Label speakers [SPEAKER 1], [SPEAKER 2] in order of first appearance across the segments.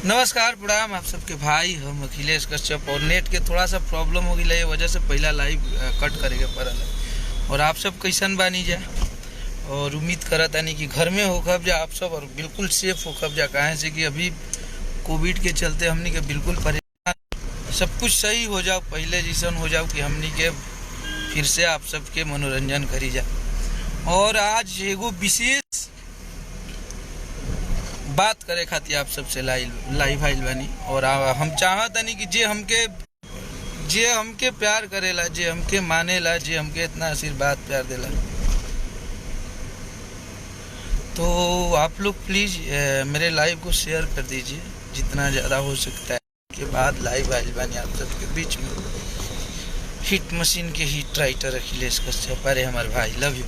[SPEAKER 1] नमस्कार प्रणाम आप सबके भाई हम अखिलेश कश्यप। और नेट के थोड़ा सा प्रॉब्लम हो गई वजह से पहला लाइव कट करेंगे पड़ल है। और आप सब कैसन बानी जा और उम्मीद करत तानी कि घर में होखब जा आप सब और बिल्कुल सेफ होखब जा। काहे से कि अभी कोविड के चलते हमनी के बिल्कुल परेशान, सब कुछ सही हो जाओ, पहले जैसन हो जाओ कि हमनी के फिर से आप सबके मनोरंजन करी जा। और आज एगो विशेष बात करे खातिर आप सबसे लाइव आइल बानी। और हम चाहतनी कि जे हमके प्यार करेला, जे हमके मानेला, जे हमके इतना आशीर्वाद प्यार देला, तो आप लोग प्लीज़ मेरे लाइव को शेयर कर दीजिए जितना ज़्यादा हो सकता है। के बाद लाइव आइल बानी आप सबके बीच में हिट मशीन के हिट राइटर अखिलेश कश्यप। अरे हमारे भाई लव यू।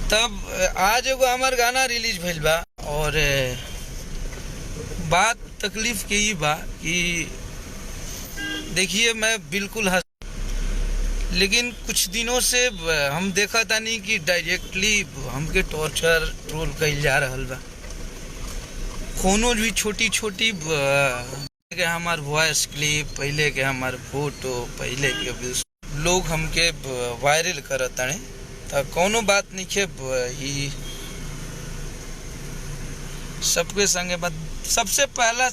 [SPEAKER 1] तब आज एगो हमार गाना रिलीज भइल बा और बात तकलीफ के ही बा कि देखिए मैं बिल्कुल लेकिन कुछ दिनों से हम देखा था नहीं कि डायरेक्टली हमके टॉर्चर ट्रोल कइल जा रहल बा। कोनो भी छोटी छोटी के हमार वॉइस क्लिप, पहले के हमार फोटो, पहले के लोग हमके वायरल करत ताने। तो कोनो बात नहीं है, ही सबके संगे बात। सबसे पहला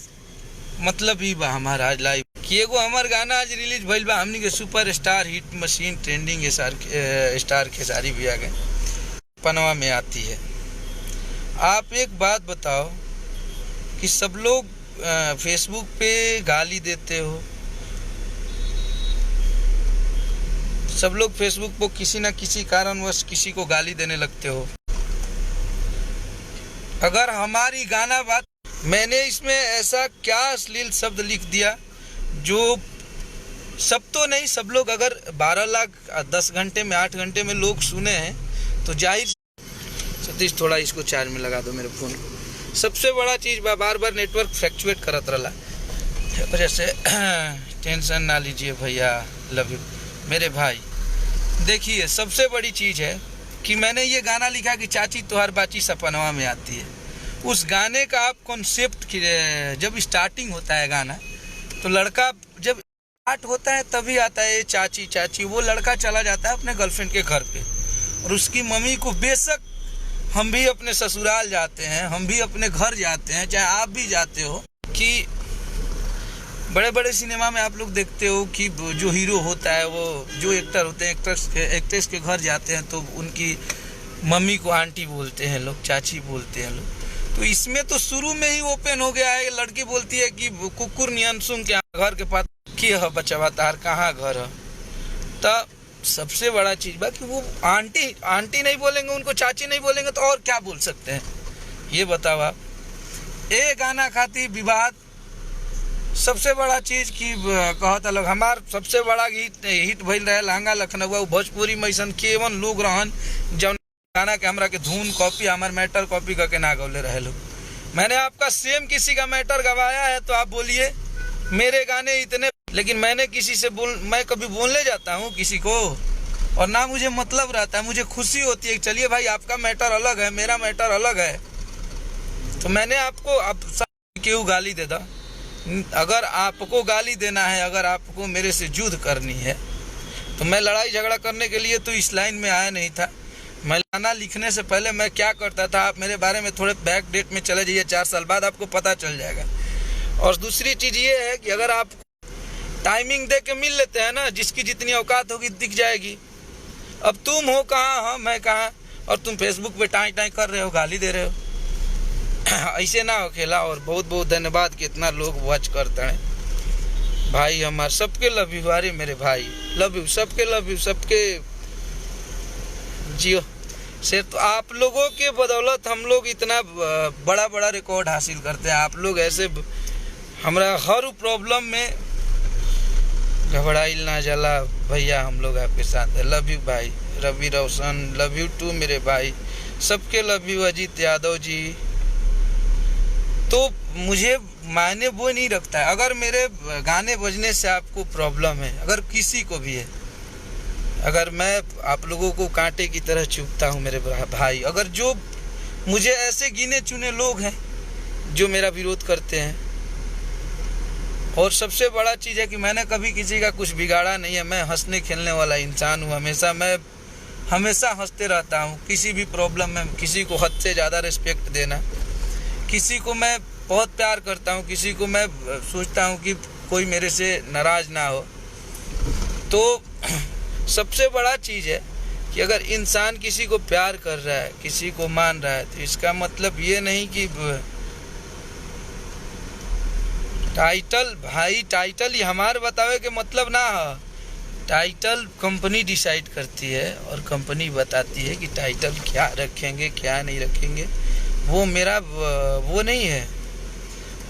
[SPEAKER 1] मतलब ही बा हमारा आज लाइव कि एगो हमार गाना आज रिलीज भइल बा। हमनी के super star hit machine trending star Khesari भी आ गए पनवा में आती है। आप एक बात बताओ कि सब लोग फेसबुक पे गाली देते हो, सब लोग फेसबुक पर किसी ना किसी कारणवश किसी को गाली देने लगते हो। अगर हमारी गाना बात, मैंने इसमें ऐसा क्या अश्लील शब्द लिख दिया जो सब तो नहीं, सब लोग अगर 12 लाख 10 घंटे में 8 घंटे में लोग सुने हैं तो जाहिर। सतीश थोड़ा इसको चार्ज में लगा दो मेरे फोन को। सबसे बड़ा चीज़ बार बार नेटवर्क फ्लक्चुएट करत रहा वजह से टेंशन ना लीजिए भैया, लव यू मेरे भाई। देखिए सबसे बड़ी चीज़ है कि मैंने ये गाना लिखा कि चाची तुहार बाची सपनवा में आती है। उस गाने का आप कॉन्सेप्ट, जब स्टार्टिंग होता है गाना तो लड़का जब स्टार्ट होता है तभी आता है चाची चाची। वो लड़का चला जाता है अपने गर्लफ्रेंड के घर पे और उसकी मम्मी को, बेशक हम भी अपने ससुराल जाते हैं, हम भी अपने घर जाते हैं, चाहे आप भी जाते हो, कि बड़े बड़े सिनेमा में आप लोग देखते हो कि जो हीरो होता है, वो जो एक्टर होते हैं, एक्ट्रेस के घर जाते हैं तो उनकी मम्मी को आंटी बोलते हैं लोग, चाची बोलते हैं लोग। तो इसमें तो शुरू में ही ओपन हो गया है। लड़की बोलती है कि कुकुर नियन सुन के घर के पास की है बचवा तार कहाँ घर है। तब सबसे बड़ा चीज बा कि वो आंटी नहीं बोलेंगे, उनको चाची नहीं बोलेंगे तो और क्या बोल सकते हैं ये बताओ आप। ये गाना खातिर विवाद सबसे बड़ा चीज की कहता लोग। हमार सबसे बड़ा हिट भइल रहे लहंगा लखनऊ, भोजपुरी में ऐसा केवन लोग रहन जब गाना के हमरा के धुन कॉपी, हमार मैटर कॉपी करके ना गौले रहे लोग। मैंने आपका सेम किसी का मैटर गवाया है तो आप बोलिए मेरे गाने इतने, लेकिन मैंने किसी से मैं कभी बोलने जाता हूँ किसी को और ना मुझे मतलब रहता है, मुझे खुशी होती है। चलिए भाई आपका मैटर अलग है, मेरा मैटर अलग है, तो मैंने आपको अब क्यों गाली दे दा। अगर आपको गाली देना है, अगर आपको मेरे से युद्ध करनी है तो मैं लड़ाई झगड़ा करने के लिए तो इस लाइन में आया नहीं था। मैं गाना लिखने से पहले मैं क्या करता था, आप मेरे बारे में थोड़े बैक डेट में चले जाइए, 4 साल बाद आपको पता चल जाएगा। और दूसरी चीज़ ये है कि अगर आप टाइमिंग दे के मिल लेते हैं ना, जिसकी जितनी औकात होगी दिख जाएगी। अब तुम हो कहाँ, हाँ मैं कहाँ, और तुम फेसबुक पे टाई टाई कर रहे हो, गाली दे रहे हो। ऐसे ना हो खेला। और बहुत बहुत धन्यवाद कि इतना लोग वॉच करते हैं भाई। हमारे सबके लव यू, अरे मेरे भाई लव यू, सबके लव यू, सबके जियो से। तो आप लोगों के बदौलत हम लोग इतना बड़ा बड़ा रिकॉर्ड हासिल करते हैं। आप लोग ऐसे हमारा हर प्रॉब्लम में घबराइल ना जाला भैया, हम लोग आपके साथ है। लव यू भाई Ravi Roshan, love you to मेरे भाई, सबके लव यू। अजीत यादव जी, तो मुझे मायने वो नहीं रखता है। अगर मेरे गाने बजने से आपको प्रॉब्लम है, अगर किसी को भी है, अगर मैं आप लोगों को कांटे की तरह चुभता हूँ मेरे भाई, अगर जो मुझे ऐसे गिने चुने लोग हैं जो मेरा विरोध करते हैं, और सबसे बड़ा चीज़ है कि मैंने कभी किसी का कुछ बिगाड़ा नहीं है। मैं हंसने खेलने वाला इंसान हूँ। मैं हमेशा हंसते रहता हूँ। किसी भी प्रॉब्लम में किसी को हद से ज़्यादा रिस्पेक्ट देना, किसी को मैं बहुत प्यार करता हूँ, किसी को मैं सोचता हूँ कि कोई मेरे से नाराज़ ना हो। तो सबसे बड़ा चीज़ है कि अगर इंसान किसी को प्यार कर रहा है, किसी को मान रहा है, तो इसका मतलब ये नहीं कि टाइटल, भाई टाइटल ही हमारे बतावे के मतलब ना हो। टाइटल कंपनी डिसाइड करती है और कंपनी बताती है कि टाइटल क्या रखेंगे क्या नहीं रखेंगे। वो मेरा वो नहीं है।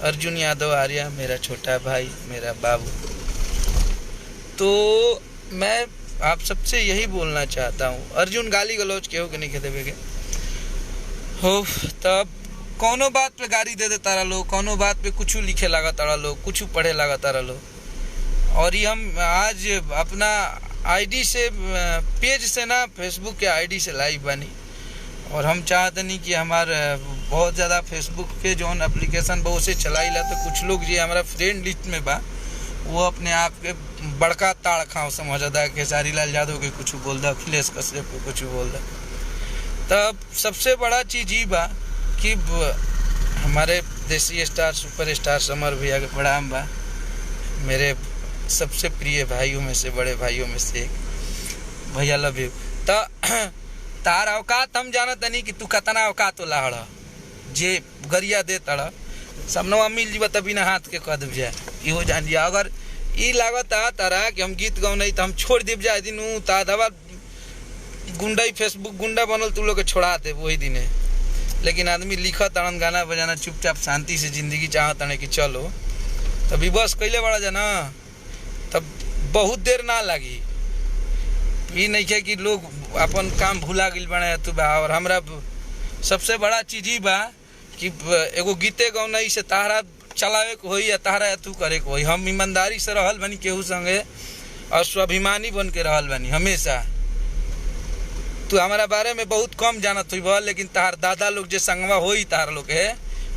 [SPEAKER 1] अर्जुन यादव आर्या मेरा छोटा भाई, मेरा बाबू। तो मैं आप सबसे यही बोलना चाहता हूँ, अर्जुन गाली गलौज के हो कि नहीं कहते बेगे हो, तब कौनो बात पे गाड़ी दे देता रहा लोग, कौनो बात पे कुछ लिखे लगा तारा लोग, कुछ पढ़े लगा तारा लोग। और ये हम आज अपना आईडी से, पेज से ना, फेसबुक के आईडी से लाइव बनी। और हम चाहते नहीं कि हमारे बहुत ज़्यादा फेसबुक के जो एप्लीकेशन बहुत से चलाइला, तो कुछ लोग जी हमारा फ्रेंड लिस्ट में बा, वो अपने आप के बड़का ताड़ खाओ समझदा है। खेसारी लाल यादव के कुछ बोल दा, अखिलेश कश्यप के कुछ बोल दा। तब सबसे बड़ा चीज़ ये बा कि हमारे देसी स्टार सुपर स्टार समर भैया के प्रणाम बा, मेरे सबसे प्रिय भाइयों में से, बड़े भाइयों में से एक। भैया लव यू। तो तार औकात हम जानत नहीं कि तू कतना औकात वाला हड़ जे गरिया दे तड़ सबनवा मिल जीव तभी ना हाथ के कह देव जाए, इहो जान लिया। अगर ई लागत तारा कि हम गीत गाँव नहीं तो हम छोड़ देव जाए दिन तादवा गुंडा ही फेसबुक गुंडा बनल तू लोग के छोड़ा दे वही दिन है। लेकिन आदमी लिखत तड़न गाना बजाना चुपचाप शांति से जिंदगी चाहत कि चलो, तभी बस कैले बड़ा जाना, तब बहुत देर ना लगी। ये नहीं है कि लोग अपन काम भुला गई बने तू बा। और हमरा सबसे बड़ा चीज ही बा कि एगो गीते गौ नहीं से तहरा चलावे को होई या तहरा तू करे को होई। हम ईमानदारी से रहल बनी केहू संगे और स्वाभिमानी बन के रहल बनी हमेशा। तू हमारा बारे में बहुत कम जानत हुई बा, लेकिन तहार दादा लोग जो संगवा होई तार लोग है,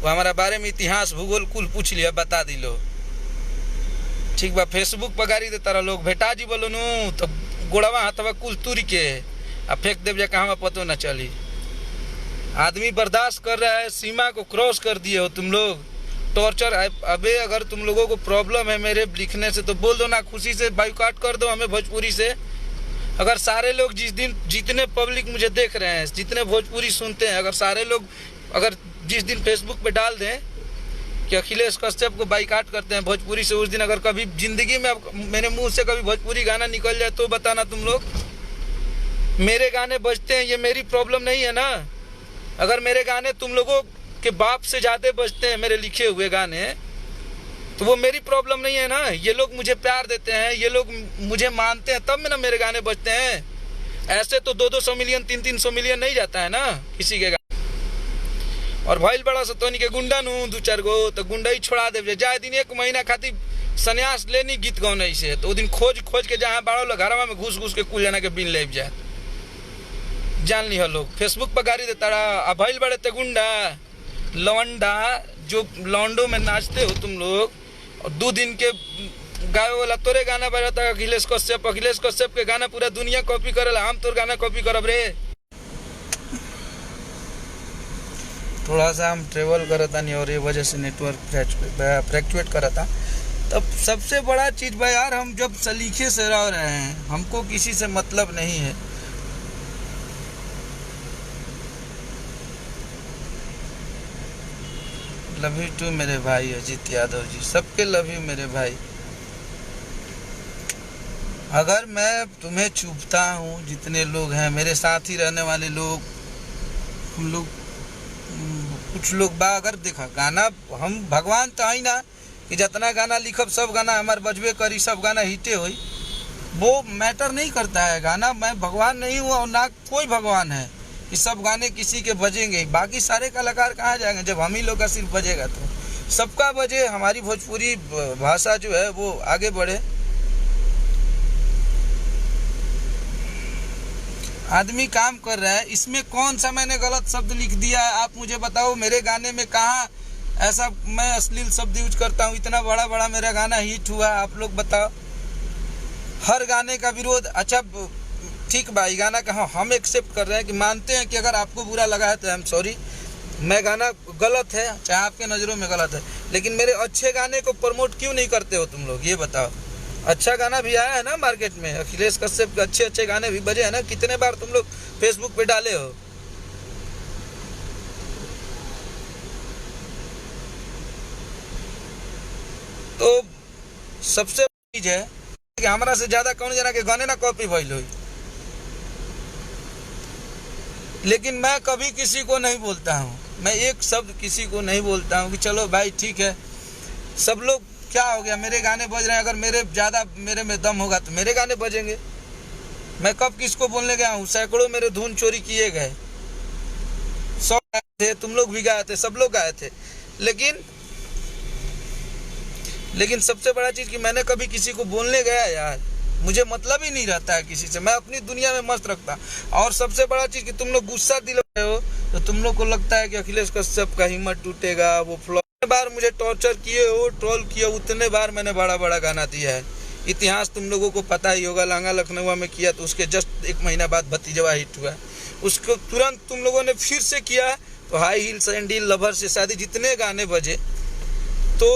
[SPEAKER 1] वो हमारा बारे में इतिहास भूगोल कुल पूछ लिया, बता दिलो। ठीक बा, फेसबुक पर गाड़ी दे तारा लोग भेटा जी बोलो नू तो गोड़वा हाथवा कुल तुरी के आ फेंक देव जा, कहाँ पतो न चली। आदमी बर्दाश्त कर रहा है, सीमा को क्रॉस कर दिए हो तुम लोग। टॉर्चर। अबे अगर तुम लोगों को प्रॉब्लम है मेरे लिखने से तो बोल दो ना, खुशी से बाइकआउट कर दो हमें भोजपुरी से। अगर सारे लोग जितने पब्लिक मुझे देख रहे हैं, जितने भोजपुरी सुनते हैं, अगर सारे लोग अगर जिस दिन फेसबुक पे डाल दें कि अखिलेश कश्यप को बाइकआउट करते हैं भोजपुरी से, उस दिन अगर कभी जिंदगी में मेरे मुंह से कभी भोजपुरी गाना निकल जाए तो बताना तुम लोग। मेरे गाने बजते हैं, ये मेरी प्रॉब्लम नहीं है ना। अगर मेरे गाने तुम लोगों के बाप से ज़्यादा बजते हैं, मेरे लिखे हुए गाने, तो वो मेरी प्रॉब्लम नहीं है ना। ये लोग मुझे प्यार देते हैं, ये लोग मुझे मानते हैं, तब में ना मेरे गाने बजते हैं। ऐसे तो 200-200 मिलियन 300-300 मिलियन नहीं जाता है ना किसी के गाने। और भइल बड़ा सतोनी के गुंडा नू 2-4 गो तो गुंडा ही छोड़ा दे जाए। दिन 1 महीना खातिर संन्यास लेनी गीत गौने से, तो दिन खोज के जहाँ बाड़ो लोग घरवा में घुस के कुल जना के बिन ले जाए। जान ली लोग फेसबुक पर गाड़ी देता रहा। भइल बड़े ते गुंडा लवंडा जो लॉन्डो में नाचते हो तुम लोग, और 2 दिन के गावे वाला तोरे गाना बजाता अखिलेश कश्यप के गाना पूरा दुनिया कॉपी करेला, हम तोर गाना कॉपी करब रे। थोड़ा सा हम ट्रेवल करता नहीं और ये वजह से नेटवर्क फ्लैक्चुएट करता। तब सबसे बड़ा चीज़ भाई यार, हम जब सलीके से रह रहे हैं, हमको किसी से मतलब नहीं है। लव यू टू मेरे भाई अजीत यादव जी, सबके लव यू मेरे भाई। अगर मैं तुम्हें चुभता हूँ, जितने लोग हैं मेरे साथ ही रहने वाले लोग, हम लोग कुछ लोग बा, अगर देखा गाना हम भगवान तो ही ना कि जितना गाना लिखब सब गाना हमारे बजबे करी, सब गाना हिटे हुई, वो मैटर नहीं करता है। गाना मैं भगवान नहीं हुआ और ना कोई भगवान है कि सब गाने किसी के बजेंगे। बाकी सारे कलाकार कहाँ जाएंगे जब हम ही लोग का सिर्फ बजेगा। तो सबका बजे, हमारी भोजपुरी भाषा जो है वो आगे बढ़े। आदमी काम कर रहा है, इसमें कौन सा मैंने गलत शब्द लिख दिया है आप मुझे बताओ। मेरे गाने में कहाँ ऐसा मैं अश्लील शब्द यूज करता हूँ। इतना बड़ा बड़ा मेरा गाना हिट हुआ, आप लोग बताओ। हर गाने का विरोध। अच्छा ठीक भाई, गाना का हम एक्सेप्ट कर रहे हैं कि मानते हैं कि अगर आपको बुरा लगा है तो आई एम सॉरी, मैं गाना गलत है, चाहे आपके नज़रों में गलत है, लेकिन मेरे अच्छे गाने को प्रमोट क्यों नहीं करते हो तुम लोग, ये बताओ। अच्छा गाना भी आया है ना मार्केट में, अखिलेश कश्यप के अच्छे अच्छे गाने भी बजे हैं ना, कितने बार तुम लोग फेसबुक पे डाले हो। तो सबसे बड़ी चीज है कि हमारा से ज्यादा कौन जना के गाने ना कॉपी भइल हुई, लेकिन मैं कभी किसी को नहीं बोलता हूँ, मैं एक शब्द किसी को नहीं बोलता हूँ कि चलो भाई ठीक है, सब लोग क्या हो गया, मेरे गाने बज रहे हैं, अगर मेरे में दम होगा तो मेरे गाने बजेंगे। मैं कब किसको बोलने गया हूँ? सैकड़ों मेरे धुन चोरी किए गए, 100 गाए थे, तुम लोग भी गाए थे, सब लोग गाए थे, लेकिन सबसे बड़ा चीज कि मैंने कभी किसी को बोलने गया यार, मुझे मतलब ही नहीं रहता है किसी से, मैं अपनी दुनिया में मस्त रखता। और सबसे बड़ा चीज कि तुम लोग गुस्सा दिला रहे हो, तो तुम लोग को लगता है कि अखिलेश कश्यप का हिम्मत टूटेगा, वो फ्लॉप। बार मुझे टॉर्चर किए हो, ट्रोल किए, उतने बार मैंने बड़ा बड़ा गाना दिया है। इतिहास तुम लोगों को पता ही होगा, लांगा लखनऊ में किया तो उसके जस्ट 1 महीना बाद भतीजवा हिट हुआ, उसको तुरंत तुम लोगों ने फिर से किया तो हाई हील सैंडल, लवर से शादी, जितने गाने बजे। तो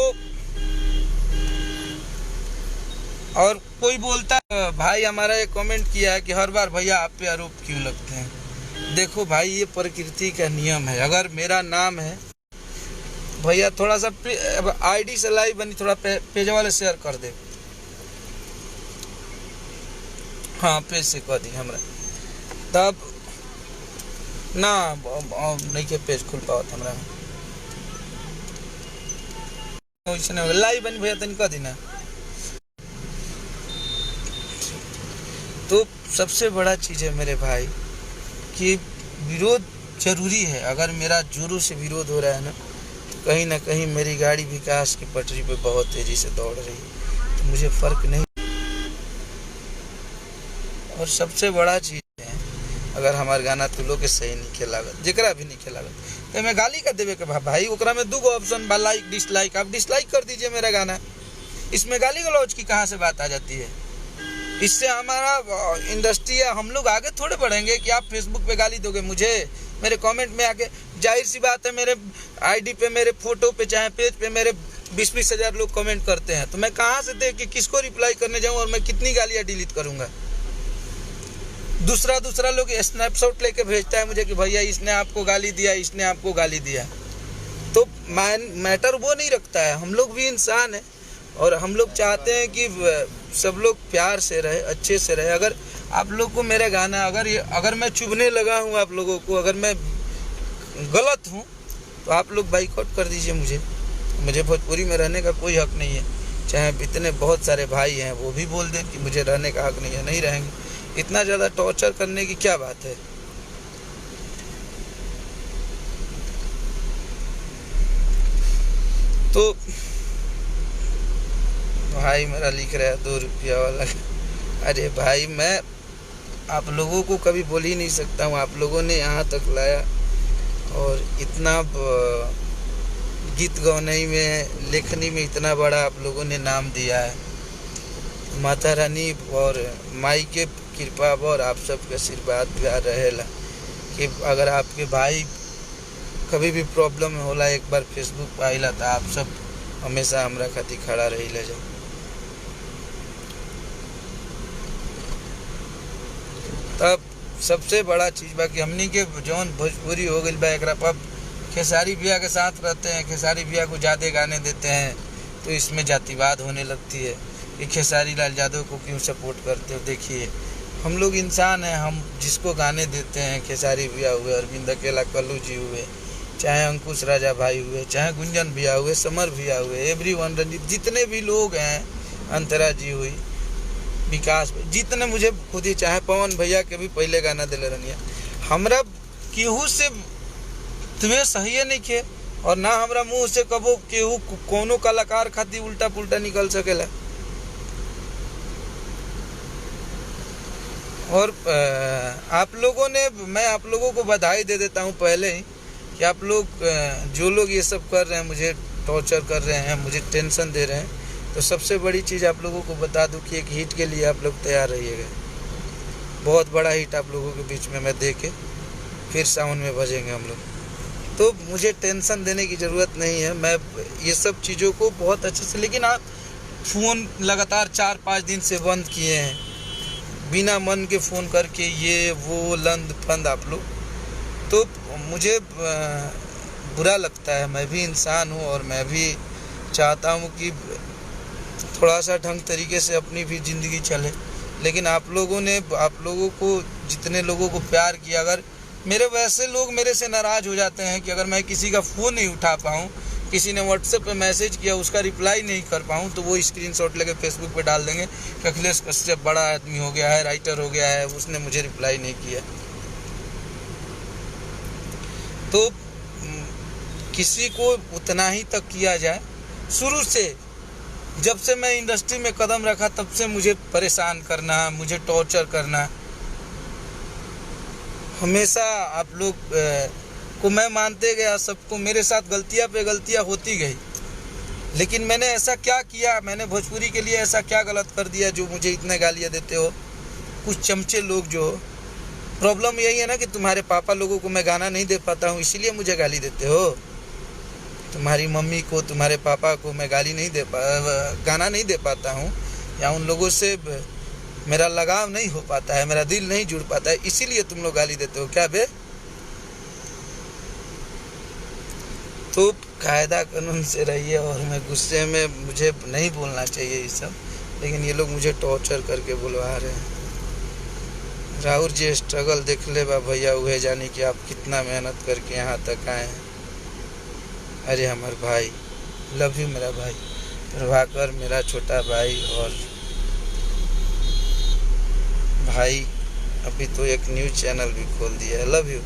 [SPEAKER 1] और कोई बोलता है, भाई हमारा एक कमेंट किया है कि हर बार भैया आप पे आरोप क्यों लगते हैं। देखो भाई, ये प्रकृति का नियम है। अगर मेरा नाम है भैया, थोड़ा सा आईडी से लाइव बनी, थोड़ा पेज वाले शेयर कर दे। हाँ पेज से कह दी हमरा, तब ना नहीं के पेज खुल पावत हमरा, लाइव बनी भैया तनी कह दी ना। तो सबसे बड़ा चीज़ है मेरे भाई कि विरोध जरूरी है। अगर मेरा जोरों से विरोध हो रहा है ना कहीं मेरी गाड़ी विकास की पटरी पे बहुत तेजी से दौड़ रही है, तो मुझे फर्क नहीं। और सबसे बड़ा चीज़ है, अगर हमारे गाना तू लोग के सही नहीं खेलागत, जरा भी नहीं खेलागत, तो मैं गाली कर देवे के भाई, ओकरा में 2 ऑप्शन बा, लाइक डिसलाइक। आप डिसलाइक कर दीजिए मेरा गाना, इसमें गाली गलौज की कहाँ से बात आ जाती है। इससे हमारा इंडस्ट्री या हम लोग आगे थोड़े बढ़ेंगे कि आप फेसबुक पे गाली दोगे मुझे, मेरे कमेंट में आके। जाहिर सी बात है, मेरे आईडी पे, मेरे फोटो पे, चाहे पेज पे मेरे 20-20 हज़ार लोग कमेंट करते हैं, तो मैं कहाँ से देख के किसको रिप्लाई करने जाऊँ, और मैं कितनी गालियाँ डिलीट करूँगा। दूसरा लोग स्नैपशॉट लेके भेजता है मुझे कि भैया इसने आपको गाली दिया, इसने आपको गाली दिया। तो मैटर वो नहीं रखता है, हम लोग भी इंसान हैं और हम लोग चाहते हैं कि सब लोग प्यार से रहे, अच्छे से रहे। अगर आप लोग को मेरा गाना, अगर मैं चुभने लगा हूँ आप लोगों को, अगर मैं गलत हूँ, तो आप लोग बाइकआउट कर दीजिए मुझे भोजपुरी में रहने का कोई हक नहीं है। चाहे इतने बहुत सारे भाई हैं वो भी बोल दें कि मुझे रहने का हक नहीं है, नहीं रहेंगे। इतना ज़्यादा टॉर्चर करने की क्या बात है। तो भाई मेरा लिख रहा है 2 रुपया वाला, अरे भाई मैं आप लोगों को कभी बोल ही नहीं सकता हूँ, आप लोगों ने यहाँ तक लाया, और इतना गीत गौनई में, लेखनी में इतना बड़ा आप लोगों ने नाम दिया है। माता रानी और माई के कृपा और आप सबके आशीर्वाद प्यार रहेला कि अगर आपके भाई कभी भी प्रॉब्लम होला, एक बार फेसबुक पे आइला, तो आप सब हमेशा हमरा खातिर खड़ा रही ले जाए। तब सबसे बड़ा चीज़ बा कि हमनी के जौन भोजपुरी हो गई बा, एकरा पर खेसारी भैया के साथ रहते हैं, खेसारी भैया को ज़्यादा गाने देते हैं, तो इसमें जातिवाद होने लगती है कि खेसारी लाल यादव को क्यों सपोर्ट करते हो। देखिए हम लोग इंसान हैं, हम जिसको गाने देते हैं, खेसारी भैया हुए, अरविंद अकेला, कल्लू जी हुए, चाहे अंकुश राजा भाई हुए, चाहे गुंजन भैया हुए, समर भैया हुए, एवरीवन, रंजीत, जितने भी लोग हैं, अंतरा जी हुई, विकास, जितने मुझे खुद ही, चाहे पवन भैया के भी पहले गाना दिले रनिया, हमरा केहू से तुम्हें सही है नहीं खे, और ना हमरा मुँह से कबो केहू कोनो कलाकार खातिर उल्टा पुल्टा निकल सकेला। और आप लोगों ने, मैं आप लोगों को बधाई दे देता हूँ पहले ही कि आप लोग जो लोग ये सब कर रहे हैं, मुझे टॉर्चर कर रहे हैं, मुझे टेंशन दे रहे हैं, तो सबसे बड़ी चीज़ आप लोगों को बता दूं कि एक हिट के लिए आप लोग तैयार रहिएगा। बहुत बड़ा हिट आप लोगों के बीच में मैं दे के फिर सावन में बजेंगे हम लोग। तो मुझे टेंशन देने की ज़रूरत नहीं है, मैं ये सब चीज़ों को बहुत अच्छे से, लेकिन आप फ़ोन लगातार 4-5 दिन से बंद किए हैं, बिना मन के फ़ोन करके ये वो लंद फंद आप लोग, तो मुझे बुरा लगता है। मैं भी इंसान हूँ और मैं भी चाहता हूँ कि थोड़ा सा ढंग तरीके से अपनी भी ज़िंदगी चले, लेकिन आप लोगों को जितने लोगों को प्यार किया, अगर मेरे वैसे लोग मेरे से नाराज़ हो जाते हैं कि अगर मैं किसी का फ़ोन नहीं उठा पाऊँ, किसी ने व्हाट्सएप पे मैसेज किया उसका रिप्लाई नहीं कर पाऊँ, तो वो स्क्रीनशॉट लेके फेसबुक पे डाल देंगे कि अखिलेश कश्यप बड़ा आदमी हो गया है, राइटर हो गया है, उसने मुझे रिप्लाई नहीं किया। तो किसी को उतना ही तक किया जाए। शुरू से जब से मैं इंडस्ट्री में कदम रखा तब से मुझे परेशान करना, मुझे टॉर्चर करना, हमेशा आप लोग को मैं मानते गया, सबको मेरे साथ गलतियां पे गलतियां होती गई, लेकिन मैंने ऐसा क्या किया, मैंने भोजपुरी के लिए ऐसा क्या गलत कर दिया जो मुझे इतने गालियां देते हो कुछ चमचे लोग। जो प्रॉब्लम यही है ना कि तुम्हारे पापा लोगों को मैं गाना नहीं दे पाता हूँ, इसीलिए मुझे गाली देते हो। तुम्हारी मम्मी को, तुम्हारे पापा को मैं गाना नहीं दे पाता हूँ, या उन लोगों से मेरा लगाव नहीं हो पाता है, मेरा दिल नहीं जुड़ पाता है, इसीलिए तुम लोग गाली देते हो क्या बे? तो कायदा कानून से रहिए। और मैं गुस्से में, मुझे नहीं बोलना चाहिए ये सब, लेकिन ये लोग मुझे टॉर्चर करके बुलवा रहे हैं। राहुल जी स्ट्रगल देख ले बा भैया, उहे जानी कि आप कितना मेहनत करके यहाँ तक आए हैं। अरे हमारे भाई, लव यू मेरा भाई प्रभाकर, मेरा छोटा भाई। और भाई अभी तो एक न्यूज़ चैनल भी खोल दिया है, लव यू।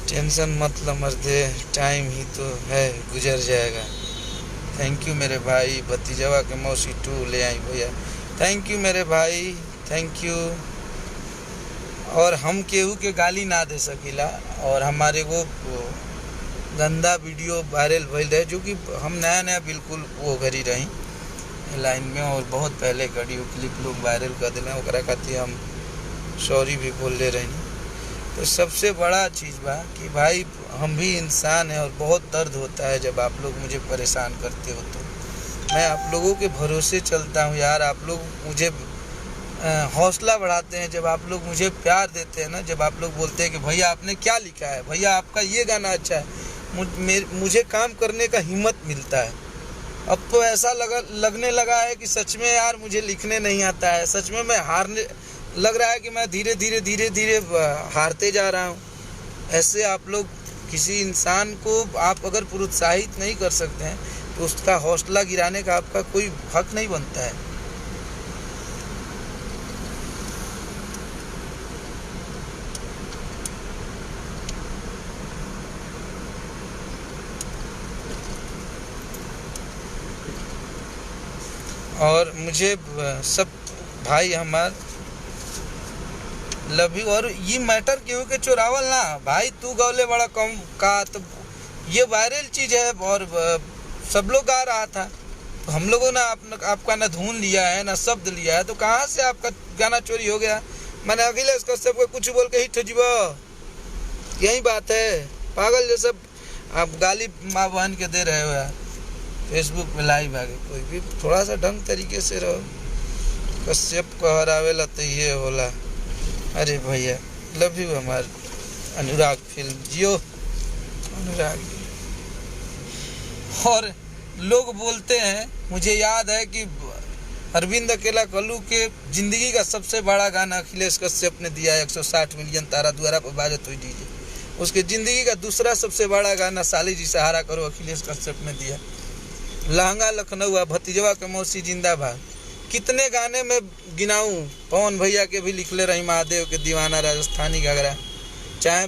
[SPEAKER 1] टेंशन मत लो मर्दे, टाइम ही तो है, गुजर जाएगा। थैंक यू मेरे भाई। भतीजवा के मौसी 2 ले आई भैया, थैंक यू मेरे भाई, थैंक यू। और हम केहू के गाली ना दे सकीला, और हमारे वो गंदा वीडियो वायरल भइल रहे, जो कि हम नया बिल्कुल वो घरी रही लाइन में, और बहुत पहले कड़ी क्लिप लोग वायरल कर दिले, ओकरा खातिर हम सॉरी भी बोल ले रही। तो सबसे बड़ा चीज़ बा कि भाई हम भी इंसान हैं, और बहुत दर्द होता है जब आप लोग मुझे परेशान करते हो। तो मैं आप लोगों के भरोसे चलता हूँ यार, आप लोग मुझे हौसला बढ़ाते हैं, जब आप लोग मुझे प्यार देते हैं ना, जब आप लोग बोलते हैं कि भैया आपने क्या लिखा है, भैया आपका ये गाना अच्छा है, मुझे काम करने का हिम्मत मिलता है। अब तो ऐसा लगने लगा है कि सच में यार मुझे लिखने नहीं आता है, सच में मैं हारने लग रहा है कि मैं धीरे धीरे हारते जा रहा हूँ। ऐसे आप लोग किसी इंसान को आप अगर प्रोत्साहित नहीं कर सकते हैं तो उसका हौसला गिराने का आपका कोई हक नहीं बनता है। और मुझे सब भाई हमार लव यू। और ये मैटर क्यों के चोरावल ना भाई, तू गौले बड़ा कम का, तो ये वायरल चीज़ है और सब लोग गा रहा था, तो हम लोगों ने आपका ना धुन लिया है ना शब्द लिया है, तो कहाँ से आपका गाना चोरी हो गया? मैंने अखिलेश कश्यप को कुछ बोल के हिट हो जीवा, यही बात है। पागल जो सब आप गाली माँ बहन के दे रहे हो यार, फेसबुक पे लाइव आगे। कोई भी थोड़ा सा ढंग तरीके से रहो। कश्यप को हरावेला तो ये होला। अरे भैया लव यू हमार अनुराग फिल्म, जियो अनुराग। और लोग बोलते हैं, मुझे याद है कि अरविंद अकेला कल्लू के जिंदगी का सबसे बड़ा गाना अखिलेश कश्यप ने दिया है, 160 मिलियन तारा द्वारा पर बाजत हुई डीजे। उसके जिंदगी का दूसरा सबसे बड़ा गाना साली जी सहारा करो अखिलेश कश्यप ने दिया। लहंगा लखनऊ, भतीजवा के मौसी जिंदाबाद, कितने गाने में गिनाऊं। पवन भैया के भी लिखले रही, महादेव के दीवाना, राजस्थानी घाघरा, चाहे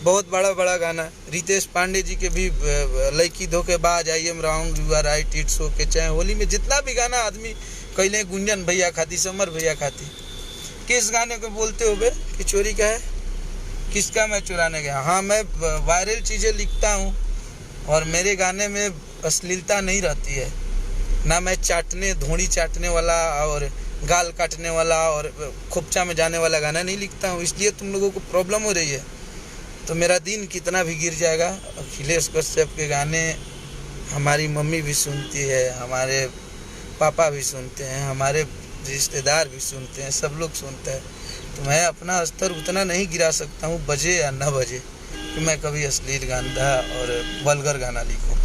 [SPEAKER 1] बहुत बड़ा बड़ा गाना रितेश पांडे जी के भी लड़की धोखेबाज, I am wrong you are right it's okay, चाहे होली में जितना भी गाना आदमी कैले, गुंजन भैया खाती, समर भैया खाती। किस गाने को बोलते हो बे कि चोरी का है? किसका मैं चुराने गया? हाँ, मैं वायरल चीज़ें लिखता हूँ और मेरे गाने में अश्लीलता नहीं रहती है। ना मैं धोड़ी चाटने वाला और गाल काटने वाला और खोपचा में जाने वाला गाना नहीं लिखता हूँ, इसलिए तुम लोगों को प्रॉब्लम हो रही है। तो मेरा दिन कितना भी गिर जाएगा। अखिलेश कश्यप के गाने हमारी मम्मी भी सुनती है, हमारे पापा भी सुनते हैं, हमारे रिश्तेदार भी सुनते हैं, सब लोग सुनते हैं। तो मैं अपना स्तर उतना नहीं गिरा सकता हूँ, बजे या न बजे, कि मैं कभी अश्लील गाना और वल्गर गाना लिखूँ।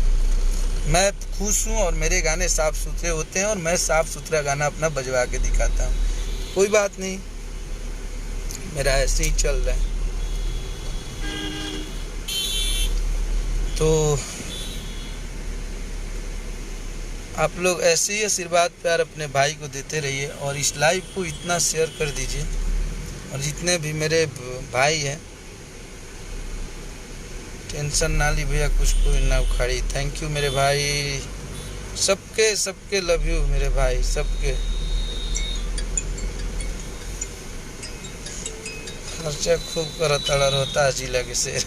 [SPEAKER 1] मैं खुश हूँ और मेरे गाने साफ़ सुथरे होते हैं और मैं साफ़ सुथरा गाना अपना बजवा के दिखाता हूँ। कोई बात नहीं, मेरा ऐसे ही चल रहा है। तो आप लोग ऐसे ही आशीर्वाद प्यार अपने भाई को देते रहिए और इस लाइव को इतना शेयर कर दीजिए। और जितने भी मेरे भाई हैं, टेंशन ना ली भैया, कुछ कोई ना उखाड़ी। थैंक यू मेरे भाई, सबके लव यू मेरे भाई, सबके। खर्चा खूब करता रहता जिला के शेर।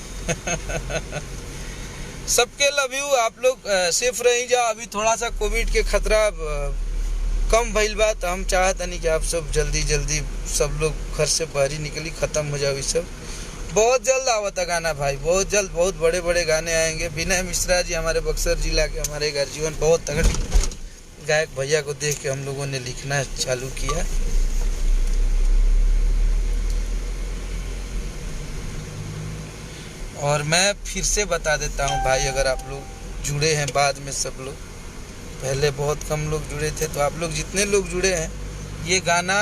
[SPEAKER 1] सबके लव यू। आप लोग सेफ रही जा। अभी थोड़ा सा कोविड के खतरा कम भइल बा, तो हम चाहत नहीं कि आप सब जल्दी सब लोग घर से बाहर ही निकली, ख़त्म हो जाओ ये सब। बहुत जल्द आवता गाना भाई, बहुत जल्द बहुत बड़े बड़े गाने आएंगे। विनय मिश्रा जी हमारे बक्सर जिला के, हमारे घर जीवन बहुत तगड़ी गायक भैया को देख के हम लोगों ने लिखना चालू किया। और मैं फिर से बता देता हूँ भाई, अगर आप लोग जुड़े हैं बाद में, सब लोग पहले बहुत कम लोग जुड़े थे, तो आप लोग जितने लोग जुड़े हैं, ये गाना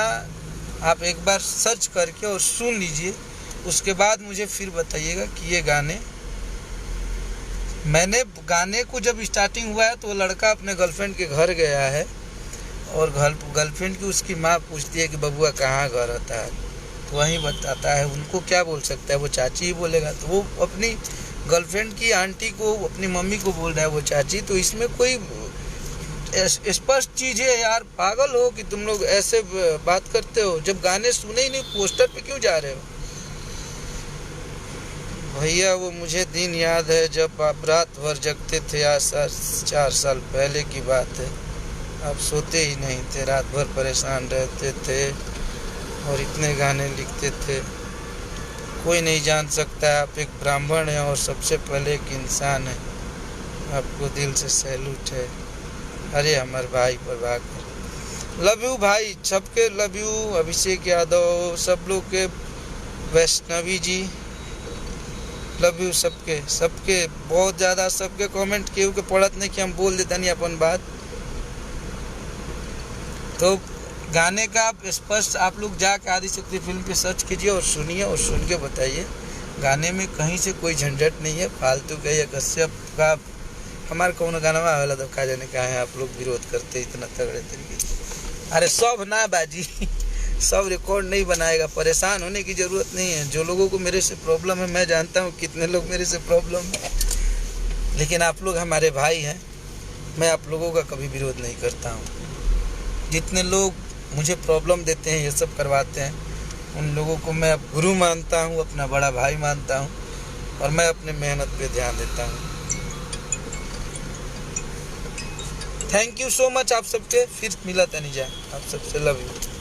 [SPEAKER 1] आप एक बार सर्च करके और सुन लीजिए। उसके बाद मुझे फिर बताइएगा कि ये मैंने गाने को जब स्टार्टिंग हुआ है तो वो लड़का अपने गर्लफ्रेंड के घर गया है और गर्लफ्रेंड की उसकी माँ पूछती है कि बबुआ कहाँ घर रहता है, तो वहीं बताता है। उनको क्या बोल सकता है, वो चाची ही बोलेगा। तो वो अपनी गर्लफ्रेंड की आंटी को, अपनी मम्मी को बोल रहा है वो चाची। तो इसमें कोई स्पष्ट चीज़ है यार, पागल हो कि तुम लोग ऐसे बात करते हो? जब गाने सुने ही नहीं, पोस्टर पे क्यों जा रहे हो? भैया वो मुझे दिन याद है जब आप रात भर जगते थे, आज 4 साल पहले की बात है। आप सोते ही नहीं थे, रात भर परेशान रहते थे और इतने गाने लिखते थे। कोई नहीं जान सकता है आप एक ब्राह्मण हैं और सबसे पहले एक इंसान है। आपको दिल से सैल्यूट है। अरे हमारे भाई प्रभाकर, लव यू भाई, सबके लव यू। अभिषेक यादव, सब लोग के, वैष्णवी जी, लव यू सबके बहुत ज़्यादा। सबके कमेंट केहू के पढ़त नहीं कि हम बोल देता नहीं अपन बात। तो गाने का आप स्पष्ट आप लोग जाके आदिशक्ति फिल्म पे सर्च कीजिए और सुनिए और सुन के बताइए। गाने में कहीं से कोई झंझट नहीं है, फालतू का या कश्यप का हमारे कौन गाना में आवेला तो खा जाने का है। आप लोग विरोध करते इतना तगड़े तरीके से। अरे सब ना बाजी, सब रिकॉर्ड नहीं बनाएगा। परेशान होने की ज़रूरत नहीं है। जो लोगों को मेरे से प्रॉब्लम है, मैं जानता हूँ कितने लोग मेरे से प्रॉब्लम है, लेकिन आप लोग हमारे भाई हैं। मैं आप लोगों का कभी विरोध नहीं करता हूँ। जितने लोग मुझे प्रॉब्लम देते हैं, ये सब करवाते हैं, उन लोगों को मैं अब गुरु मानता हूँ, अपना बड़ा भाई मानता हूँ और मैं अपने मेहनत पे ध्यान देता हूँ। थैंक यू सो मच आप सबके। फिर मिला नहीं जाए। आप सबसे लव यू।